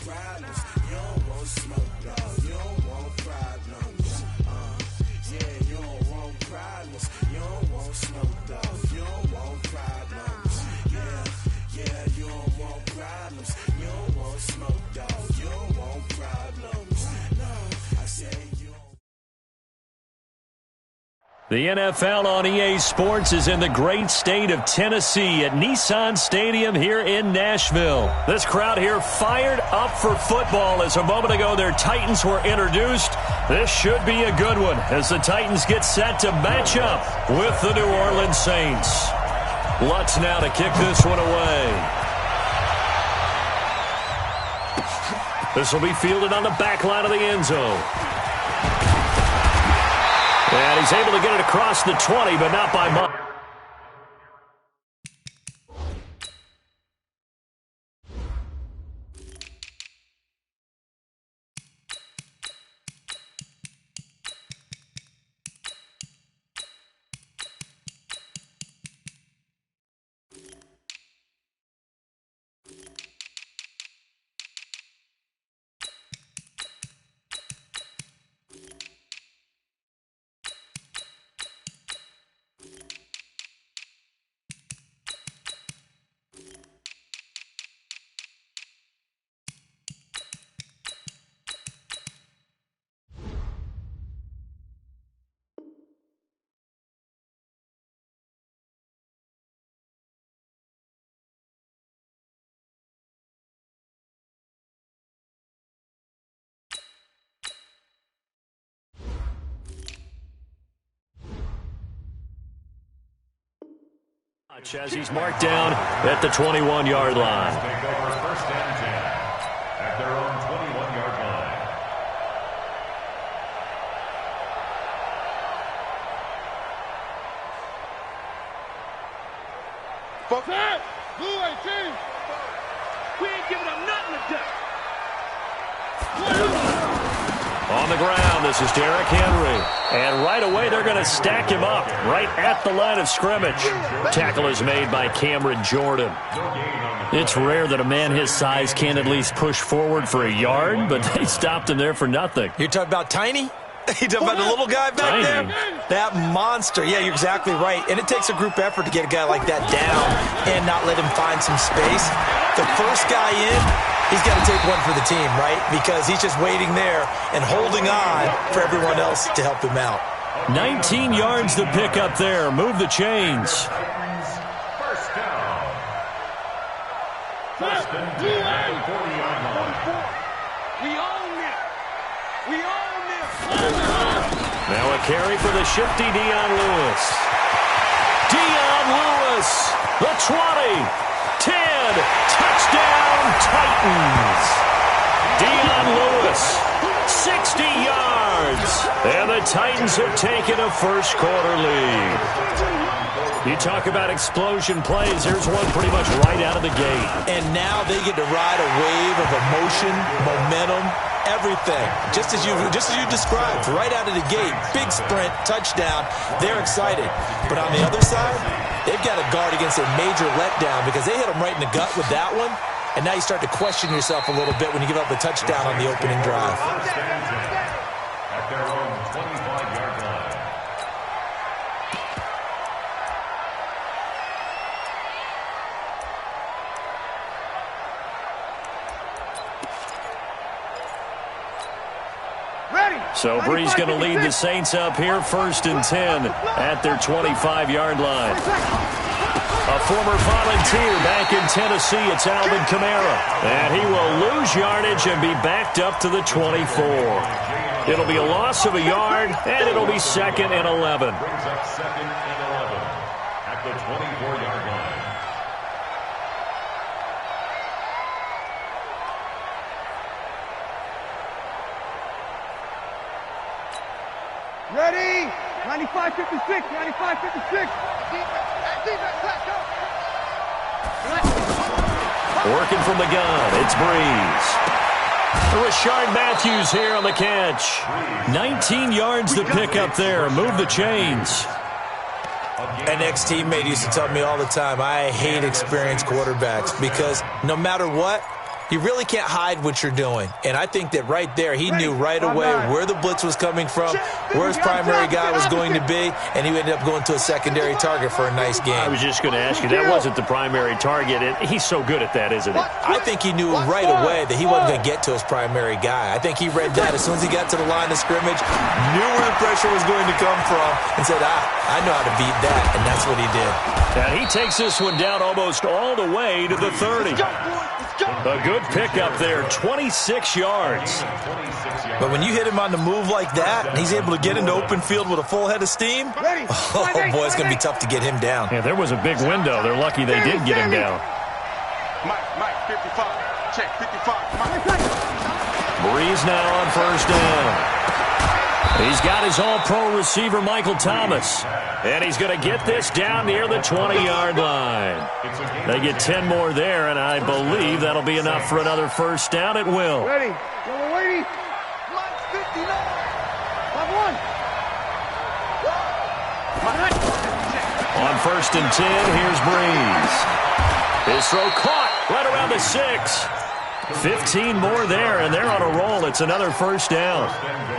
problems. You don't want smoke, dog. You don't want problems. Yeah, you don't want problems. You don't want smoke, dog. You don't want problems. Yeah, you don't want problems. You don't want smoke, dog. You don't want problems. No, I say you don't. The NFL on EA Sports is in the great state of Tennessee at Nissan Stadium here in Nashville. This crowd here fired up for football as a moment ago their Titans were introduced. This should be a good one as the Titans get set to match up with the New Orleans Saints. Lutz now to kick this one away. This will be fielded on the back line of the end zone. And he's able to get it across the 20, but not by much. As he's marked down at the 21-yard line. Take over first and 10 at their own 21-yard line. Fuck that! Blue 18! We ain't giving them nothing today! On the ground, this is Derrick Henry. And right away, they're going to stack him up right at the line of scrimmage. Tackle is made by Cameron Jordan. It's rare that a man his size can at least push forward for a yard, but they stopped him there for nothing. You're talking about Tiny? You're talking about the little guy back there? That monster. Yeah, you're exactly right. And it takes a group effort to get a guy like that down and not let him find some space. The first guy in, he's got to take one for the team, right? Because he's just waiting there and holding on for everyone else to help him out. 19 yards to pick up there. Move the chains. First down. First and 10 at the 40-yard line. We own it! We own it! Now a carry for the shifty Dion Lewis. Dion Lewis, the 20, 10, touchdown Titans. Dion Lewis, 60 yards. And the Titans have taken a first-quarter lead. You talk about explosion plays. Here's one pretty much right out of the gate. And now they get to ride a wave of emotion, momentum, everything. Just as you described, right out of the gate, big sprint, touchdown. They're excited. But on the other side, they've got to guard against a major letdown because they hit them right in the gut with that one. And now you start to question yourself a little bit when you give up a touchdown on the opening drive. At their own 25-yard line. So Bree's going to lead the Saints up here, first and 10 at their 25-yard line. A former volunteer back in Tennessee, it's Alvin Kamara. And he will lose yardage and be backed up to the 24. It'll be a loss of a yard, and it'll be second and 11. Brings up second and 11 at the 24-yard line. Ready? 95-56, 95-56. Defense, let's go. Working from the gun, it's Breeze. Rashard Matthews here on the catch. 19 yards to pick up there. Move the chains. An ex-teammate used to tell me all the time, I hate experienced quarterbacks because no matter what, You really can't hide what you're doing. And I think that right there, he knew right away where the blitz was coming from, where his primary guy was going to be, and he ended up going to a secondary target for a nice game. I was just going to ask you, that wasn't the primary target, and he's so good at that, isn't he? I think he knew right away that he wasn't going to get to his primary guy. I think he read that as soon as he got to the line of scrimmage, knew where the pressure was going to come from, and said, I know how to beat that, and that's what he did. And he takes this one down almost all the way to the 30. A good pickup there, 26 yards. But when you hit him on the move like that, and he's able to get into open field with a full head of steam, oh, boy, it's going to be tough to get him down. Yeah, there was a big window. They're lucky they did get him down. Mike, 55. Check, 55. Breeze now on first down. He's got his all-pro receiver, Michael Thomas. And he's going to get this down near the 20-yard line. They get 10 more there, and I believe that'll be enough for another first down. It will. Ready. Yellow lady. Mike, 59. 5-1. On first and 10, here's Breeze. His throw caught right around the 6. 15 more there, and they're on a roll. It's another first down.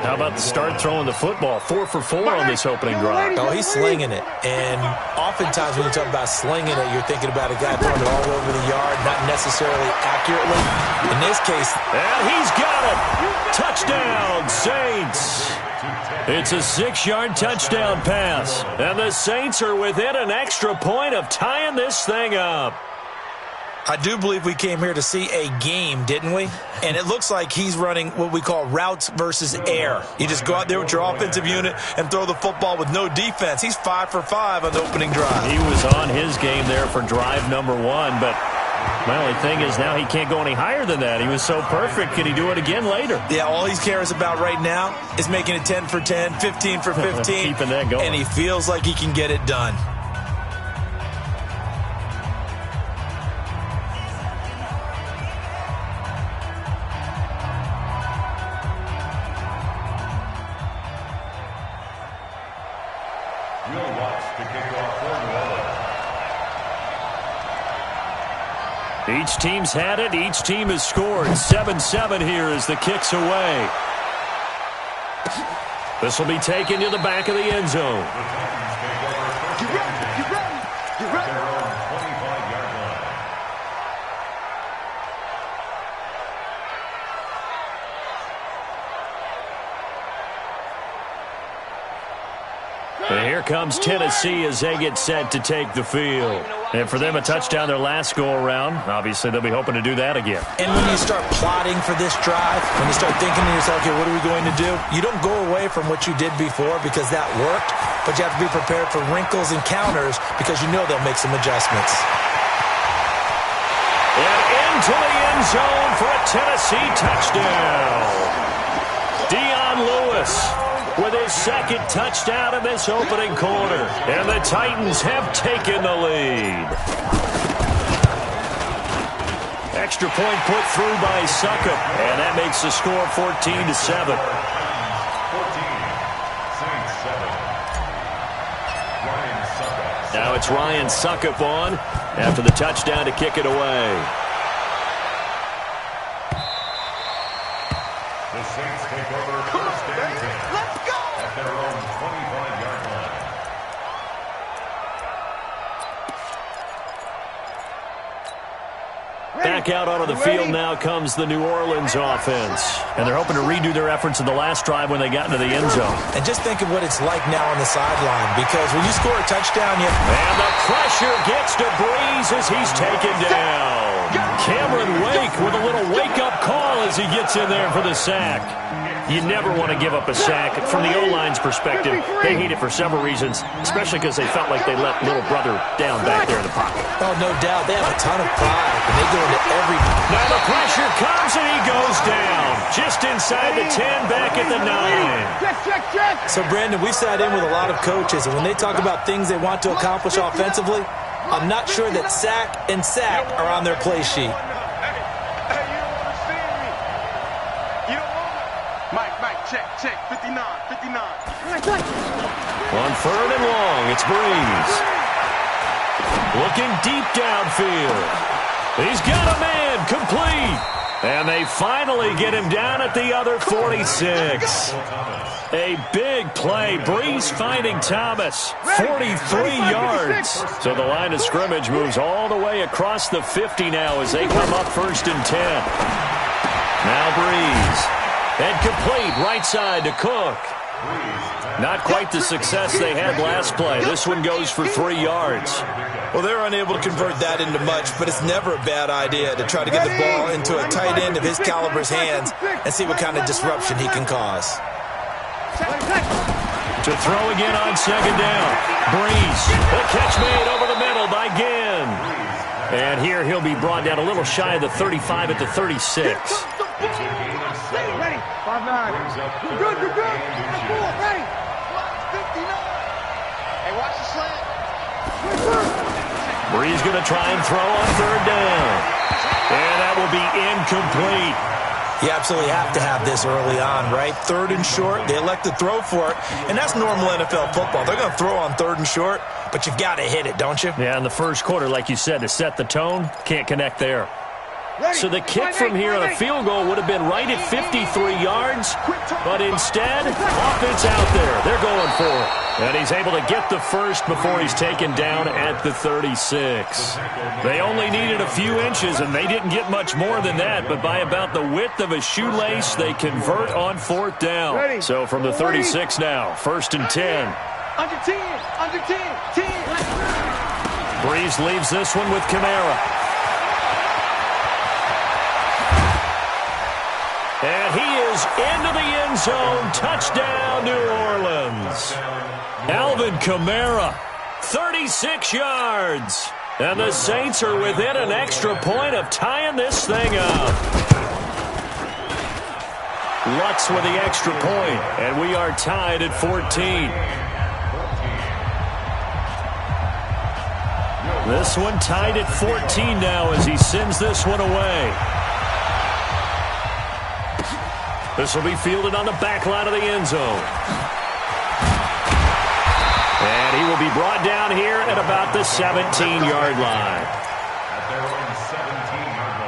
How about the start throwing the football? 4 for 4 on this opening drive. Oh, he's slinging it. And oftentimes when you talk about slinging it, you're thinking about a guy throwing it all over the yard, not necessarily accurately. In this case, and he's got it. Touchdown, Saints. It's a 6-yard touchdown pass. And the Saints are within an extra point of tying this thing up. I do believe we came here to see a game, didn't we? And it looks like he's running what we call routes versus air. You just go out there with your offensive unit and throw the football with no defense. He's 5 for 5 on the opening drive. He was on his game there for drive number 1, but my only thing is now he can't go any higher than that. He was so perfect. Can he do it again later? Yeah, all he cares about right now is making it 10 for 10, 15 for 15. Keeping that going. And he feels like he can get it done. Each team's had it. Each team has scored. 7-7 here as the kick's away. This will be taken to the back of the end zone. And here comes Tennessee as they get set to take the field. And for them, a touchdown their last go-around. Obviously, they'll be hoping to do that again. And when you start plotting for this drive, when you start thinking to yourself, okay, what are we going to do? You don't go away from what you did before because that worked, but you have to be prepared for wrinkles and counters because you know they'll make some adjustments. And into the end zone for a Tennessee touchdown. Dion Lewis with his second touchdown in this opening quarter. And the Titans have taken the lead. Extra point put through by Succop. And that makes the score 14-7. Now it's Ryan Succop on after the touchdown to kick it away. The Saints take over first and 10 at their own 25-yard line. Back out onto the field now comes the New Orleans offense. And they're hoping to redo their efforts in the last drive when they got into the end zone. And just think of what it's like now on the sideline, because when you score a touchdown, and the pressure gets to Breeze as he's taken down. Cameron Wake with a little wake-up call as he gets in there for the sack. You never want to give up a sack. From the O-line's perspective, they hate it for several reasons, especially because they felt like they let little brother down back there in the pocket. Oh, no doubt. They have a ton of pride, and they go into every... Now the pressure comes, and he goes down. Just inside the 10, back at the 9. So, Brandon, we sat in with a lot of coaches, and when they talk about things they want to accomplish offensively, I'm not sure that sack and sack are on their play sheet. Check, 59. On third and long, it's Breeze. Looking deep downfield. He's got a man, complete. And they finally get him down at the other 46. A big play. Breeze finding Thomas. 43 yards. So the line of scrimmage moves all the way across the 50 now as they come up 1st and 10. Now Breeze. And complete right side to Cook. Not quite the success they had last play. This one goes for 3 yards. Well, they're unable to convert that into much, but it's never a bad idea to try to get the ball into a tight end of his caliber's hands and see what kind of disruption he can cause. To throw again on 2nd down. Breeze. The catch made over the middle by Ginn. And here he'll be brought down a little shy of the 35 at the 36. Ready. 5-9. You're good. Ready. 59. Hey, watch the slant. Breeze going to try and throw on 3rd down. And that will be incomplete. You absolutely have to have this early on, right? 3rd and short, they elect to throw for it, and that's normal NFL football. They're going to throw on 3rd and short, but you've got to hit it, don't you? Yeah, in the first quarter, like you said, to set the tone, can't connect there. So the kick from here on a field goal would have been right at 53 yards, but instead, offense out there. They're going for it. And he's able to get the first before he's taken down at the 36. They only needed a few inches, and they didn't get much more than that, but by about the width of a shoelace, they convert on 4th down. So from the 36 now, 1st and 10. Under 10. Breeze leaves this one with Kamara. And he is into the end zone. Touchdown, New Orleans. Alvin Kamara, 36 yards. And the Saints are within an extra point of tying this thing up. Lutz with the extra point, and we are tied at 14. This one tied at 14 now as he sends this one away. This will be fielded on the back line of the end zone. And he will be brought down here at about the 17-yard line. At their own 17-yard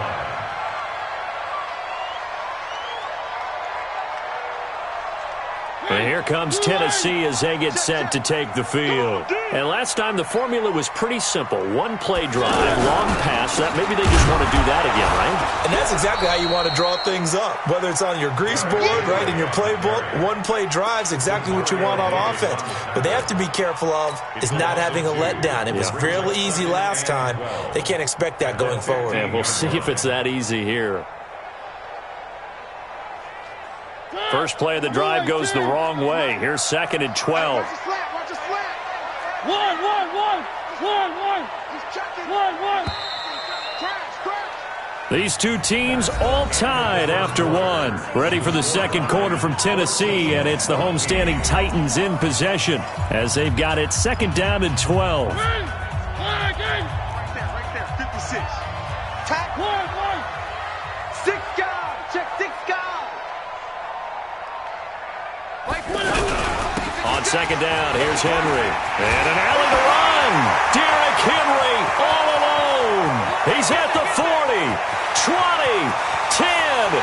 line. And here comes Tennessee as they get set to take the field. And last time the formula was pretty simple. One play drive, long pass. That maybe they just want to do that again, right? And that's exactly how you want to draw things up. Whether it's on your grease board, right, in your playbook, one play drive's exactly what you want on offense. But they have to be careful of is not having a letdown. It was fairly easy last time. They can't expect that going forward. And we'll see if it's that easy here. First play of the drive goes the wrong way. Here's 2nd and 12. Watch the slant. One. These two teams all tied after one. Ready for the second quarter from Tennessee, and it's the homestanding Titans in possession as they've got it 2nd down and 12. Right there, 56. Tack. One. 6 guys. Check 6 guys. On 2nd down, here's Henry. And an alley to run. Derrick Henry all alone. He's at the 40, 20, 10.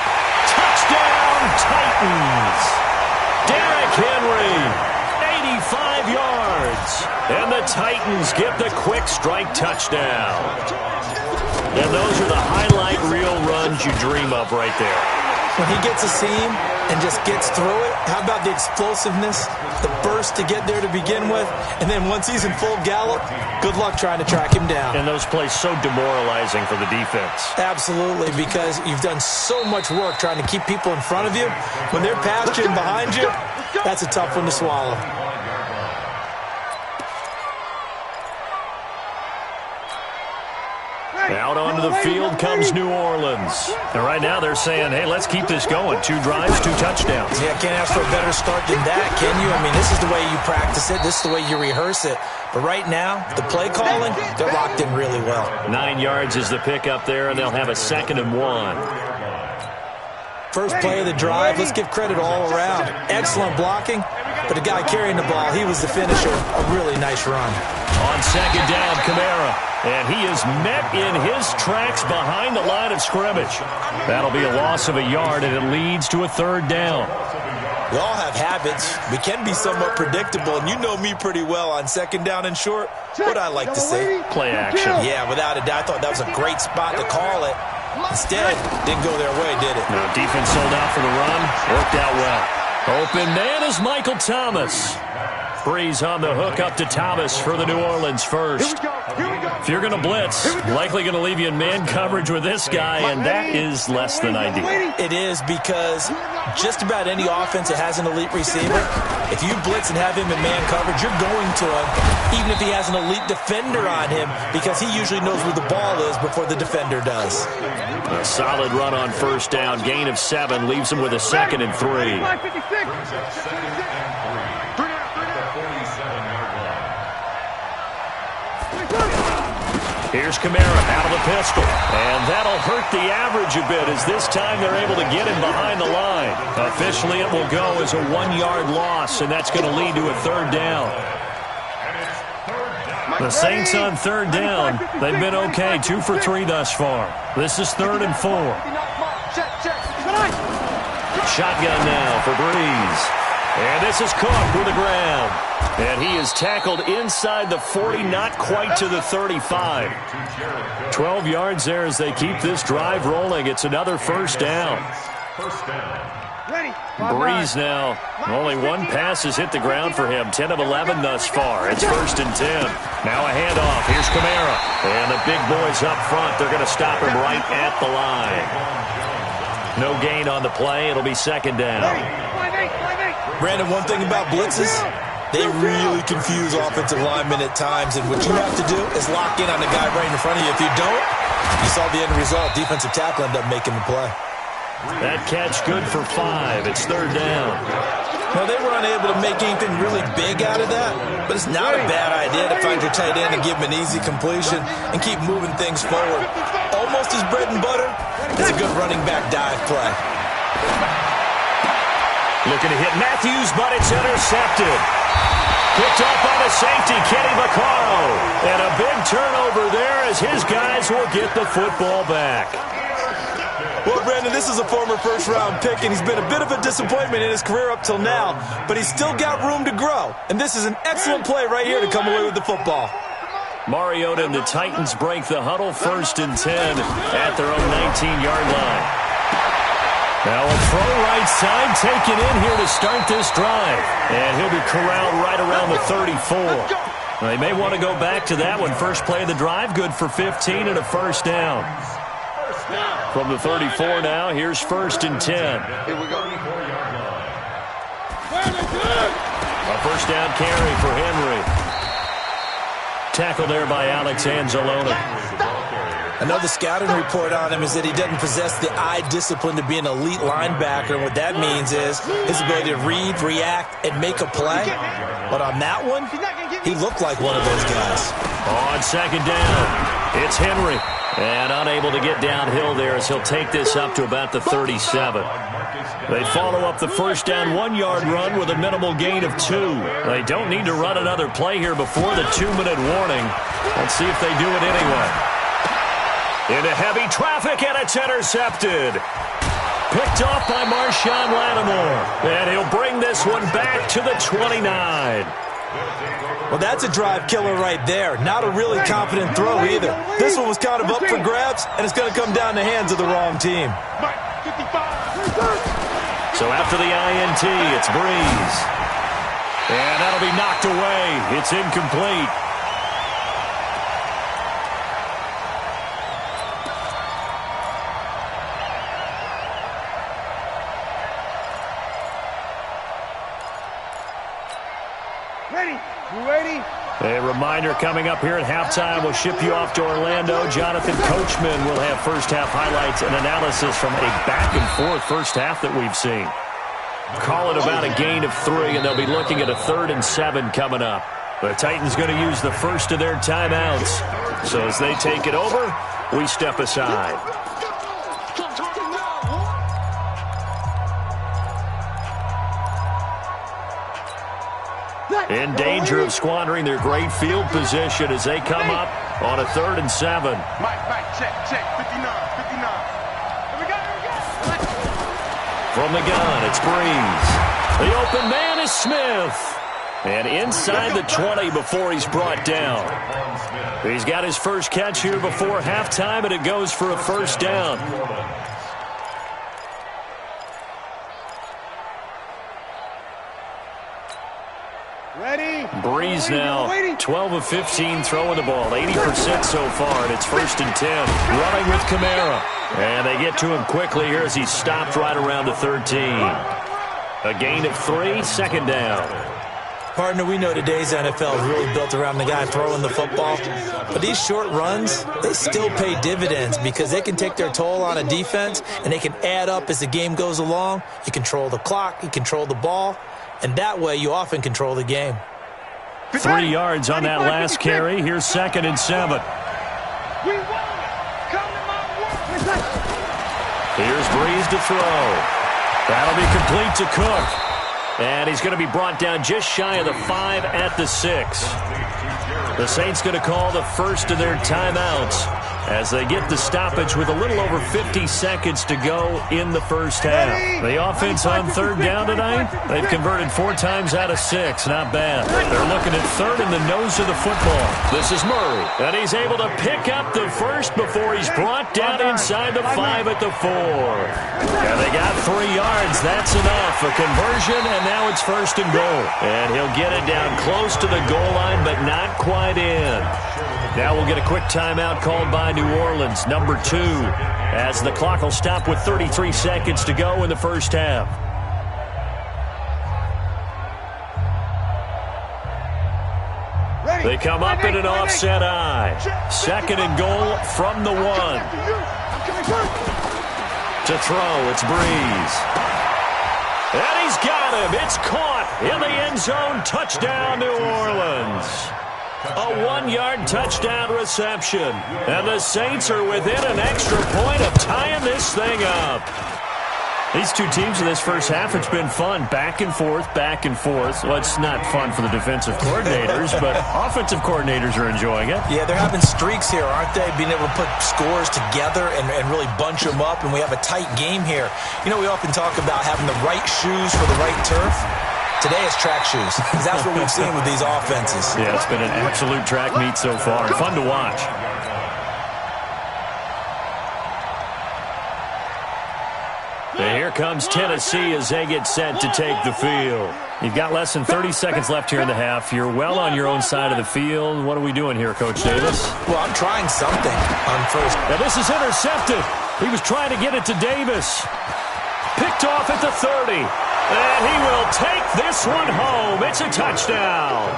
Touchdown, Titans. Derrick Henry, 85 yards. And the Titans get the quick strike touchdown. And those are the highlight reel runs you dream of right there. When he gets a seam and just gets through it, how about the explosiveness, the burst to get there to begin with, and then once he's in full gallop, good luck trying to track him down. And those plays so demoralizing for the defense. Absolutely, because you've done so much work trying to keep people in front of you. When they're past you and behind you, that's a tough one to swallow. Out onto the field comes New Orleans. And right now they're saying, hey, let's keep this going. 2 drives, 2 touchdowns. Yeah, can't ask for a better start than that, can you? I mean, this is the way you practice it. This is the way you rehearse it. But right now, the play calling, they're locked in really well. 9 yards is the pickup there, and they'll have a 2nd and 1. First play of the drive, let's give credit all around. Excellent blocking, but the guy carrying the ball, he was the finisher. A really nice run. On second down, Kamara. And he is met in his tracks behind the line of scrimmage. That'll be a loss of a yard, and it leads to a third down. We all have habits. We can be somewhat predictable, and you know me pretty well on second down and short. What I like to say. Play action. Yeah, without a doubt. I thought that was a great spot to call it. Instead, didn't go their way, did it? No, defense sold out for the run. Worked out well. Open man is Michael Thomas. Breeze on the hook up to Thomas for the New Orleans first. If you're going to blitz, likely going to leave you in man coverage with this guy, and that is less than ideal. It is, because just about any offense that has an elite receiver, if you blitz and have him in man coverage, you're going to him, even if he has an elite defender on him, because he usually knows where the ball is before the defender does. A solid run on first down. Gain of 7 leaves him with a 2nd and 3. Here's Kamara out of the pistol. And that'll hurt the average a bit, as this time they're able to get him behind the line. Officially, it will go as a 1-yard loss, and that's going to lead to a third down. The Saints on third down. They've been okay, 2 for 3 thus far. This is 3rd and 4. Shotgun now for Breeze. And this is caught for the ground. And he is tackled inside the 40, not quite to the 35. 12 yards there as they keep this drive rolling. It's another first down. Breeze now. Only 1 pass has hit the ground for him. 10 of 11 thus far. It's 1st and 10. Now a handoff. Here's Kamara. And the big boys up front. They're going to stop him right at the line. No gain on the play. It'll be 2nd down. Brandon, one thing about blitzes, they really confuse offensive linemen at times, and what you have to do is lock in on the guy right in front of you. If you don't, you saw the end result. Defensive tackle ended up making the play. That catch good for 5. It's 3rd down. Well, they were unable to make anything really big out of that, but it's not a bad idea to find your tight end and give him an easy completion and keep moving things forward. Almost his bread and butter is a good running back dive play. Looking to hit Matthews, but it's intercepted. Picked up by the safety, Kenny Vaccaro. And a big turnover there as his guys will get the football back. Well, Brandon, this is a former first-round pick, and he's been a bit of a disappointment in his career up till now, but he's still got room to grow. And this is an excellent play right here to come away with the football. Mariota and the Titans break the huddle, 1st and 10 at their own 19-yard line. Now a throw right side taken in here to start this drive. And he'll be corralled right around the 34. They may want to go back to that one. First play of the drive, good for 15 and a first down. From the 34 now, here's 1st and 10. Here we go. A first down carry for Henry. Tackled there by Alex Anzalone. Another scouting report on him is that he doesn't possess the eye discipline to be an elite linebacker, and what that means is his ability to read, react, and make a play. But on that one, he looked like one of those guys. On second down, it's Henry. And unable to get downhill there as he'll take this up to about the 37. They follow up the first down 1-yard run with a minimal gain of 2. They don't need to run another play here before the 2-minute warning. Let's see if they do it anyway. Into heavy traffic, and it's intercepted. Picked off by Marshawn Lattimore. And he'll bring this one back to the 29. Well, that's a drive killer right there. Not a really confident throw either. This one was kind of up for grabs, and it's going to come down the hands of the wrong team. So after the INT, it's Breeze. And that'll be knocked away. It's incomplete. A reminder coming up here at halftime, we'll ship you off to Orlando. Jonathan Coachman will have first-half highlights and analysis from a back-and-forth first half that we've seen. Call it about a gain of 3, and they'll be looking at a 3rd and 7 coming up. The Titans going to use the first of their timeouts. So as they take it over, we step aside. in danger of squandering their great field position as they come up on a 3rd and 7. Mike, check, 59. Here we go. From the gun, it's Breeze. The open man is Smith. And inside the 20 before he's brought down. He's got his first catch here before halftime, and it goes for a first down. Ready? Breeze now 12 of 15 throwing the ball, 80% so far, and it's 1st and 10. Running with Kamara. And they get to him quickly here as he's stopped right around the 13. A gain of 3, 2nd down. Partner, we know today's NFL is really built around the guy throwing the football. But these short runs, they still pay dividends because they can take their toll on a defense and they can add up as the game goes along. You control the clock, you control the ball, and that way you often control the game. 3 yards on that last carry. Here's 2nd and 7. We won it. Come to my work. Here's Breeze to throw. That'll be complete to Cook. And he's going to be brought down just shy of the 5 at the 6. The Saints going to call the first of their timeouts as they get the stoppage with a little over 50 seconds to go in the first half. The offense on 3rd down tonight, they've converted 4 times out of 6. Not bad. They're looking at 3rd in the nose of the football. This is Murray. And he's able to pick up the first before he's brought down inside the 5 at the 4. And they got 3 yards. That's enough. A conversion, and now it's 1st and goal. And he'll get it down close to the goal line, but not quite in. Now we'll get a quick timeout called by New Orleans, number 2, as the clock will stop with 33 seconds to go in the first half. They come up in an offset eye. 2nd and goal from the 1. To throw, it's Breeze. And he's got him. It's caught in the end zone. Touchdown, New Orleans. A 1-yard touchdown reception. And the Saints are within an extra point of tying this thing up. These two teams in this first half, it's been fun. Back and forth, back and forth. Well, it's not fun for the defensive coordinators, but offensive coordinators are enjoying it. Yeah, they're having streaks here, aren't they? Being able to put scores together and really bunch them up, and we have a tight game here. You know, we often talk about having the right shoes for the right turf. Today it's track shoes, because that's what we've seen with these offenses. Yeah, it's been an absolute track meet so far, and fun to watch. And here comes Tennessee as they get set to take the field. You've got less than 30 seconds left here in the half. You're well on your own side of the field. What are we doing here, Coach Davis? Well, I'm trying something on first. Now this is intercepted. He was trying to get it to Davis. Picked off at the 30. And he will take this one home. It's a touchdown.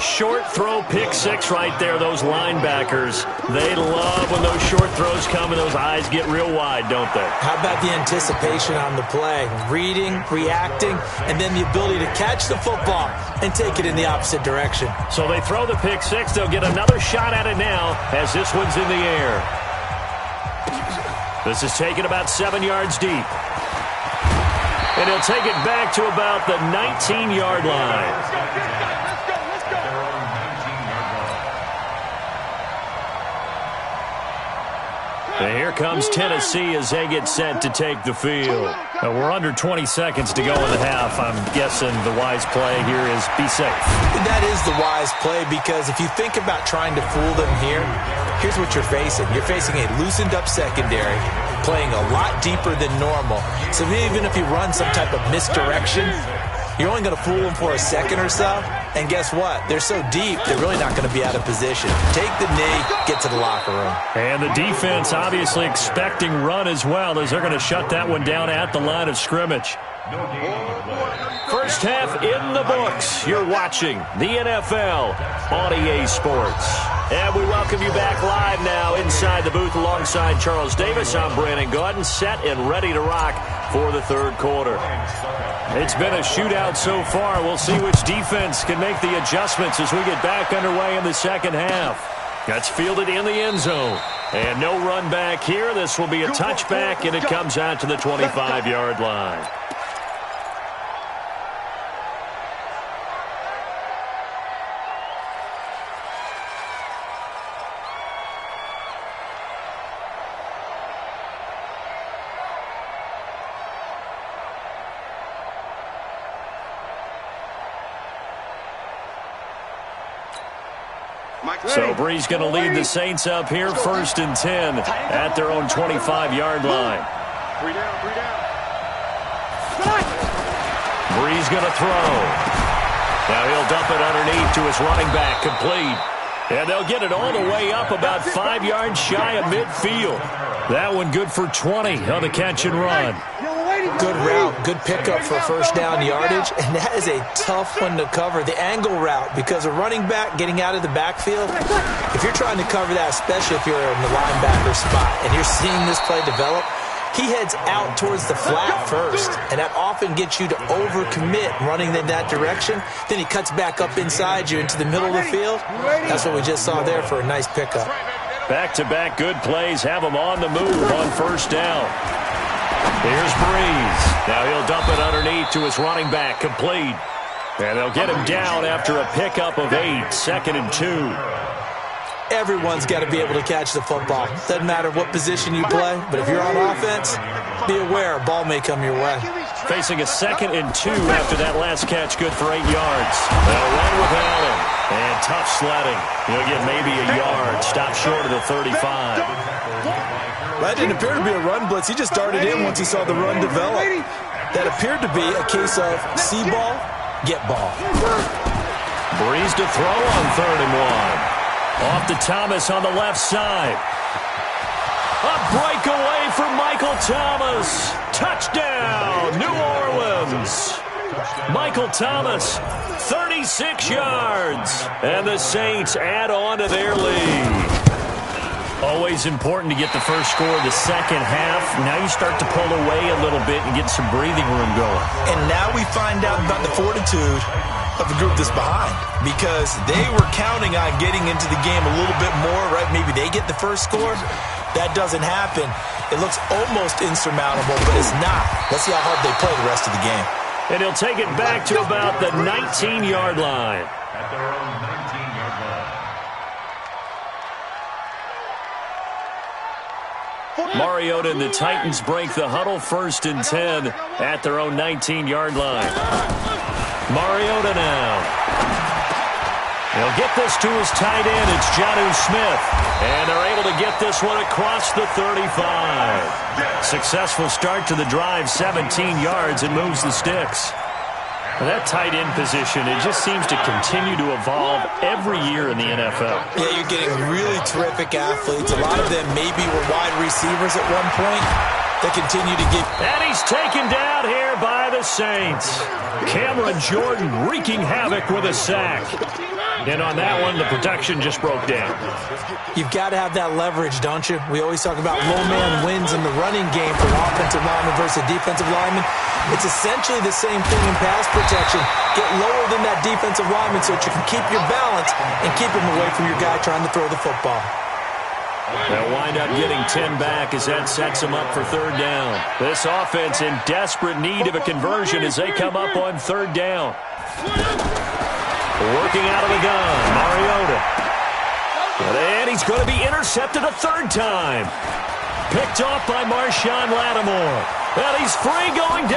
Short throw, pick 6 right there. Those linebackers, they love when those short throws come and those eyes get real wide, don't they? How about the anticipation on the play? Reading, reacting, and then the ability to catch the football and take it in the opposite direction. So they throw the pick 6. They'll get another shot at it now as this one's in the air. This is taken about 7 yards deep. And he'll take it back to about the 19-yard line. And here comes Tennessee as they get set to take the field. Now we're under 20 seconds to go in the half. I'm guessing the wise play here is be safe. That is the wise play, because if you think about trying to fool them here, here's what you're facing. You're facing a loosened up secondary, playing a lot deeper than normal. So even if you run some type of misdirection, you're only going to fool them for a second or so. And guess what? They're so deep, they're really not going to be out of position. Take the knee, get to the locker room. And the defense obviously expecting run as well, as they're going to shut that one down at the line of scrimmage. First half in the books. You're watching the NFL on EA Sports. And we welcome you back live now inside the booth alongside Charles Davis. I'm Brandon Gaudin, set and ready to rock for the third quarter. It's been a shootout so far. We'll see which defense can make the adjustments as we get back underway in the second half. That's fielded in the end zone. And no run back here. This will be a touchback, and it comes out to the 25-yard line. So Bree's going to lead the Saints up here, 1st and 10 at their own 25-yard line. 3 down, 3 down. Bree's going to throw. Now he'll dump it underneath to his running back, complete. And they'll get it all the way up about 5 yards shy of midfield. That one good for 20 on the catch and run. Good route, good pickup for first down yardage, and that is a tough one to cover, the angle route, because a running back getting out of the backfield, if you're trying to cover that, especially if you're in the linebacker spot and you're seeing this play develop, he heads out towards the flat first, and that often gets you to overcommit running in that direction. Then he cuts back up inside you into the middle of the field. That's what we just saw there for a nice pickup. Back-to-back good plays have him on the move on first down. Here's Breeze. Now he'll dump it underneath to his running back, complete. And they'll get him down after a pickup of 8, 2nd and 2. Everyone's got to be able to catch the football. Doesn't matter what position you play, but if you're on offense, be aware a ball may come your way. Facing a 2nd and 2 after that last catch, good for 8 yards. They'll run without him. And tough sledding. He'll get maybe a yard. Stop short of the 35. That didn't appear to be a run blitz. He just darted in once he saw the run develop. That appeared to be a case of see ball, get ball. Breeze to throw on 3rd and 1. Off to Thomas on the left side. A breakaway for Michael Thomas. Touchdown, New Orleans. Michael Thomas, 36 yards. And the Saints add on to their lead. Always important to get the first score of the second half. Now you start to pull away a little bit and get some breathing room going. And now we find out about the fortitude of the group that's behind, because they were counting on getting into the game a little bit more, right? Maybe they get the first score. That doesn't happen. It looks almost insurmountable, but it's not. Let's see how hard they play the rest of the game. And he'll take it back to about the 19-yard line. At their own 19-yard line. Mariota and the Titans break the huddle, 1st and 10 at their own 19-yard line. Mariota now. He'll get this to his tight end. It's Jonnu Smith. And they're able to get this one across the 35. Successful start to the drive, 17 yards, and moves the sticks. And that tight end position, it just seems to continue to evolve every year in the NFL. Yeah, you're getting really terrific athletes. A lot of them maybe were wide receivers at one point. They continue to get... And he's taken down here by the Saints. Cameron Jordan wreaking havoc with a sack. And on that one, the protection just broke down. You've got to have that leverage, don't you? We always talk about low man wins in the running game for an offensive lineman versus a defensive lineman. It's essentially the same thing in pass protection. Get lower than that defensive lineman so that you can keep your balance and keep him away from your guy trying to throw the football. They'll wind up getting 10 back as that sets them up for 3rd down. This offense in desperate need of a conversion as they come up on 3rd down. Working out of the gun, Mariota. And he's going to be intercepted a 3rd time. Picked off by Marshawn Lattimore. And he's free going